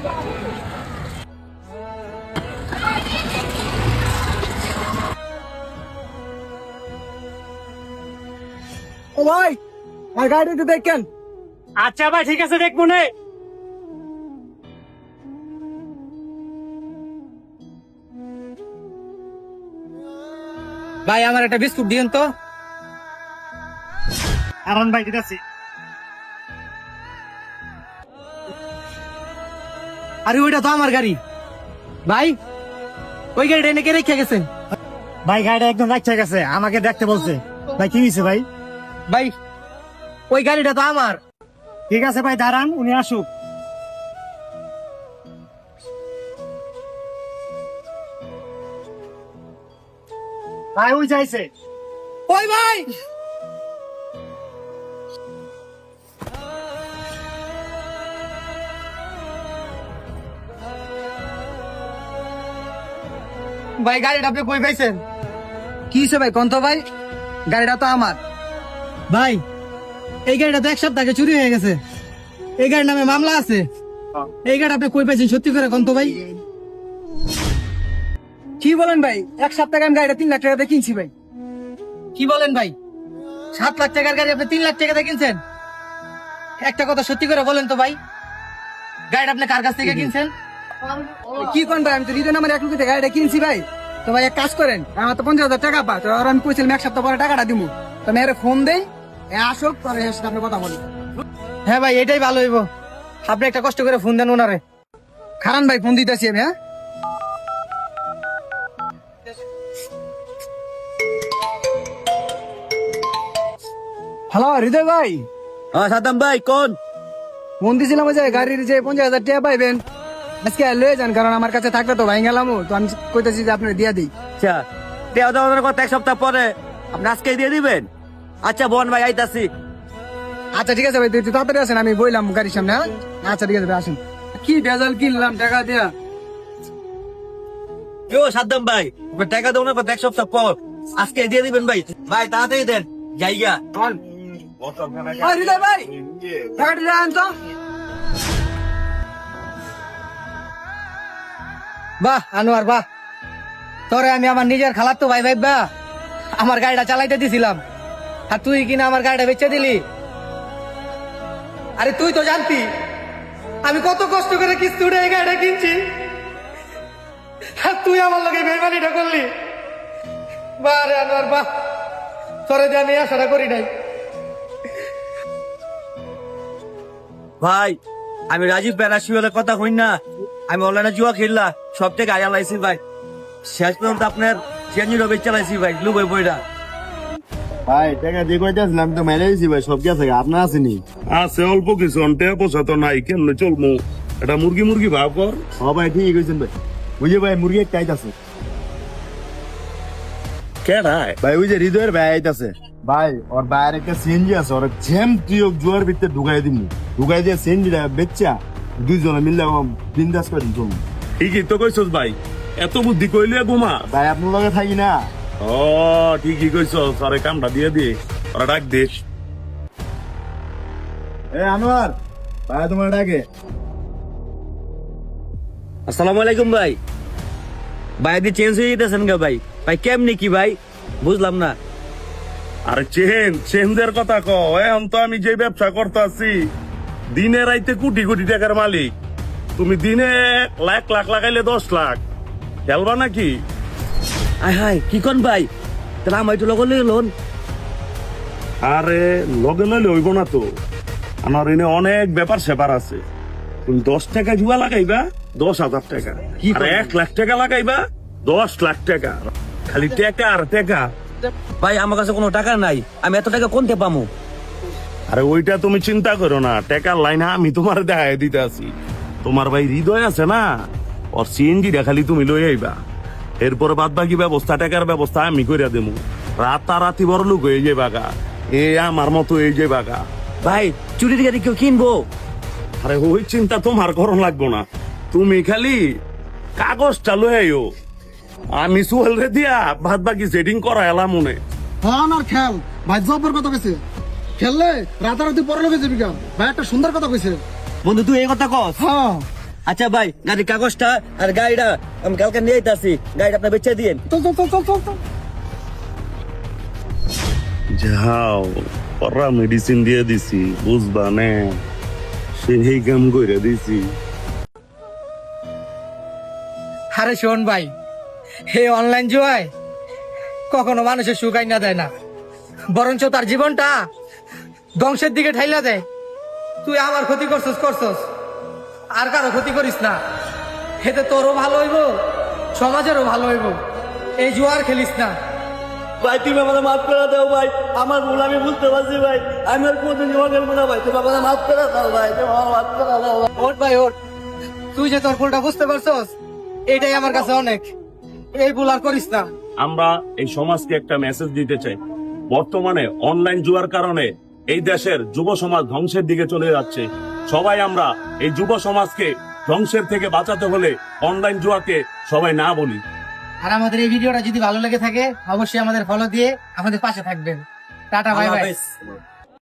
ও ভাই, আর গাড়িতে দেখেন। আচ্ছা ভাই, ঠিক আছে, দেখবো নে। ভাই আমার একটা বিস্কুট দিন তো। আরন ভাই, ঠিক আছে। আরে ওইটা তো আমার গাড়ি ভাই, ওই গাড়িটা এনে কে রেখে গেছেন? ভাই গাড়িটা একদম রাখছে গেছে, আমাকে দেখতে বলছে। ভাই কি হয়েছে ভাই? ভাই ওই গাড়িটা তো আমার। ঠিক আছে ভাই, দাঁড়ান, উনি আসুক। ভাই ওই যাইছে। ওই ভাই, ভাই গাড়িটা আপনি কই পাইছেন? কি হয়েছে ভাই কোন তো ভাই, গাড়িটা তো আমার। ভাই এই গাড়িটা তো এক সপ্তাহ আগে চুরি হয়ে গেছে, এই গাড়ির নামে মামলা আছে। এই গাড়ি আপনি কই পাইছেন সত্যি করে কোন তো ভাই? কি বলেন ভাই, এক সপ্তাহ আগে আমি গাড়িটা 3 লাখ টাকাতে কিনছি ভাই। কি বলেন ভাই, 7 লাখ টাকার গাড়ি আপনি 3 লাখ টাকাতে কিনছেন? একটা কথা সত্যি করে বলেন তো ভাই, গাড়িটা আপনি কার কাছ থেকে কিনছেন? কি কোন ভাই, আমি তো রিটার্ন আমার 1 লক্ষ টাকা গাড়িটা কিনছি ভাই। তো ভাই এক কাজ করেন, আমার তো 50,000 টাকা পা, তো আর আমি কইছিলাম 1 সপ্তাহ পরে টাকাটা দিব। তো আমি এর ফোন দেই, আসুক পরে এর সাথে আপনি কথা বলি। হ্যাঁ ভাই এটাই ভালো হইব, আপনি একটা কষ্ট করে ফোন দেন ওনারে। খারান ভাই ফোন দিতেছি আমি। হ্যাঁ হ্যালো হৃদয় ভাই। সাদ্দাম ভাই কোন? ফোন দিছিলাম যে গাড়ির যে 50,000 টাকা পাইবেন আজকে লয়ে যান, কারণ আমার কাছে থাকলে তো ভাই গেলাম, তো আমি কইতেছি যে আপনার দিয়া দিই। আচ্ছা, দেওয়া দেওয়ার কথা 1 সপ্তাহ পরে, আপনি আজকে দিয়ে দিবেন? আচ্ছা বোন ভাই আইতাছি। আচ্ছা ঠিক আছে ভাই, তুই তাড়াতাড়ি আসেন, আমি বইলাম গাড়ির সামনে। হ্যাঁ আচ্ছা ঠিক আছে ভাই, আসেন। কি ভেজাল কিনলাম টাকা দিয়া। কেউ সাদ্দাম ভাই, আপনার টাকা দেওয়ার কথা 1 সপ্তাহ পর, আজকে দিয়ে দিবেন ভাই। ভাই তাড়াতাড়ি দেন, জায়গা। হৃদয় ভাই টাকাটা দিয়ে আন তো। বাহ আনোয়ার বাহ, তোরে আমি আমার নিজের খালাতো ভাই ভাইবা আমার গাড়িটা চালাইতে দিছিলাম, আর তুই কিনা আমার গাড়িটা বেচে দিলি। আরে তুই তো জানতি আমি কত কষ্ট করে কিস্তি উঠে এই গাড়িটা কিনছি, আর তুই আমার লগে বেইমানিটা করলি। বাহ রে আনোয়ার বাহ, তোরে দিয়ে আমি আশাটা করি নাই। ভাই আমি রাজীব প্যারাসিওলের কথা হই না, আমি অনলাইনে জুয়া খেললা, সব থেকে আয়া লাইছি ভাই। শেষ পর্যন্ত আপনার চেঞ্জির বেচ চালাইছি ভাই, লুবই বইরা। ভাই টাকা দিয়ে কইতাছিলাম তো মেরে দিছি ভাই, সব গেছে আপনার আসেনি? আছে অল্প কিছু, অন্টে পয়সা তো নাই, কেমনে চলমু? এটা মুরগি ভাব কর। হ ভাই ঠিকই কইছেন ভাই, বুঝে ভাই মুরগি একটা আইতাছে কেডায়? ভাই, ওই যে হৃদয়ের ভাই আইতাছে ভাই, ওর ভাইয়ের একটা সিএনজি আছে, ওর ঝেম তুই জুয়ার ভিতরে ঢুকাই দিবি, ঢুকাই দিয়ে সিএনজিটা বেচা দুইজনে মিললে বিন্দাস করে দিন চলুন। ঠিকই তো কইছস ভাই, এত বুদ্ধি কইলে ঘুমা। ভাই আপনার লগে থাকি না। ও ঠিকই কইছস, আরে কামটা দিয়ে দে, ওরা ডাক দে। এ আনোয়ার ভাই তোমার ডাকে। আসসালামু আলাইকুম ভাই। ভাই আপনি চেঞ্জ হয়ে যেতেছেন গা ভাই? ভাই কেমনি কি ভাই, বুঝলাম না। আরে চেঞ্জের কথা কও, এখন তো আমি যে ব্যবসা করতেছি, দিনে রাইতে কোটি কোটি টাকার মালিক। তুমি দিনে লাখ লাখ লাগাইলে 10 লাখ, খেলবা নাকি? আয় হাই কি কোন ভাই, তাহলে আমার একটু লগন লই লোন। আরে লগে লইলে হইব না তো, আমার এনে অনেক ব্যাপার স্যাপার আছে। তুমি 10 টাকা জুয়া লাগাইবা 10,000 টাকা, কি আর 1 লাখ টাকা লাগাইবা 10 লাখ টাকা, খালি টাকা আর টাকা। ভাই আমার কাছে কোনো টাকা নাই, আমি এত টাকা কোনতে পামু? আরে ওইটা তুমি চিন্তা করো না, টাকার লাইন আমি তোমার দেখাই দিতে আছি। তোমার ভাই হৃদয় আছে না, ওর সিএনজিটা খালি তুমি লই আইবা, এরপর বাদ বাকি ব্যবস্থা, টাকার ব্যবস্থা আমি কইরা দেবো। রাতারাতি বড় লোক হয়ে যাবে বাগা, এ আমার মতো এই যে বাগা। ভাই চুরির গাড়ি কেউ কিনবো? আরে ওই চিন্তা তোমার করণ লাগবো না, তুমি খালি কাগজটা লই আইও, আমি সুহেল রে দিয়া বাদ বাকি সেটিং করা এলাম মনে। হ্যাঁ আর খেল ভাই, জব্বর কথা কইছে, খেললে রাতারাতি পরে লোকে যাবি গা। ভাই একটা সুন্দর কথা কইছে। বন্ধু তুই এই কথা কস? হ্যাঁ আচ্ছা ভাই, গাড়ির কাগজটা আর গাড়িটা আমি কালকে নিয়ে আসি, গাড়িটা আপনি বেচে দিন। যাও পরা মেডিসিন দিয়ে দিছি বুঝবা নে সেই কাম করে দিছি। আরে শোন ভাই, হে অনলাইন জুয়ায় কখনো মানুষের সুখ আইনা দেয় না, বরঞ্চ তার জীবনটা ধ্বংসের দিকে ঠাইলা দেয়। তুই আমার ক্ষতি করছস, আর কারো ক্ষতি করিস না। এতে তোরও ভালো হইব, সমাজেরও ভালো হইব। এই জুয়ার খেলিস না। ভাই তুমি আমাদের মাফ করে দাও ভাই, আমার ভুল আমি বুঝতে পারছি ভাই, আমি আর কোনদিন জমা খেলবো না ভাই, তুমি আমাদের মাফ করে দাও ভাই, তুমি আমার মাফ করে দাও ভাই। ওঠ ভাই ওঠ, তুই যে তোর ভুলটা বুঝতে পারছস এটাই আমার কাছে অনেক। এই ভুল আর করিস না। আমরা এই সমাজকে একটা মেসেজ দিতে চাই, বর্তমানে অনলাইন জুয়ার কারণে এই দেশের যুব সমাজ ধ্বংসের দিকে চলে যাচ্ছে। সবাই আমরা এই যুব সমাজকে ধ্বংসের থেকে বাঁচাতে হলে অনলাইন জুয়াকে সবাই না বলি। আর আমাদের এই ভিডিওটা যদি ভালো লেগে থাকে অবশ্যই আমাদের ফলো দিয়ে আমাদের পাশে থাকবেন। টাটা, বাই আল্লাহ বাই। হাফেজ।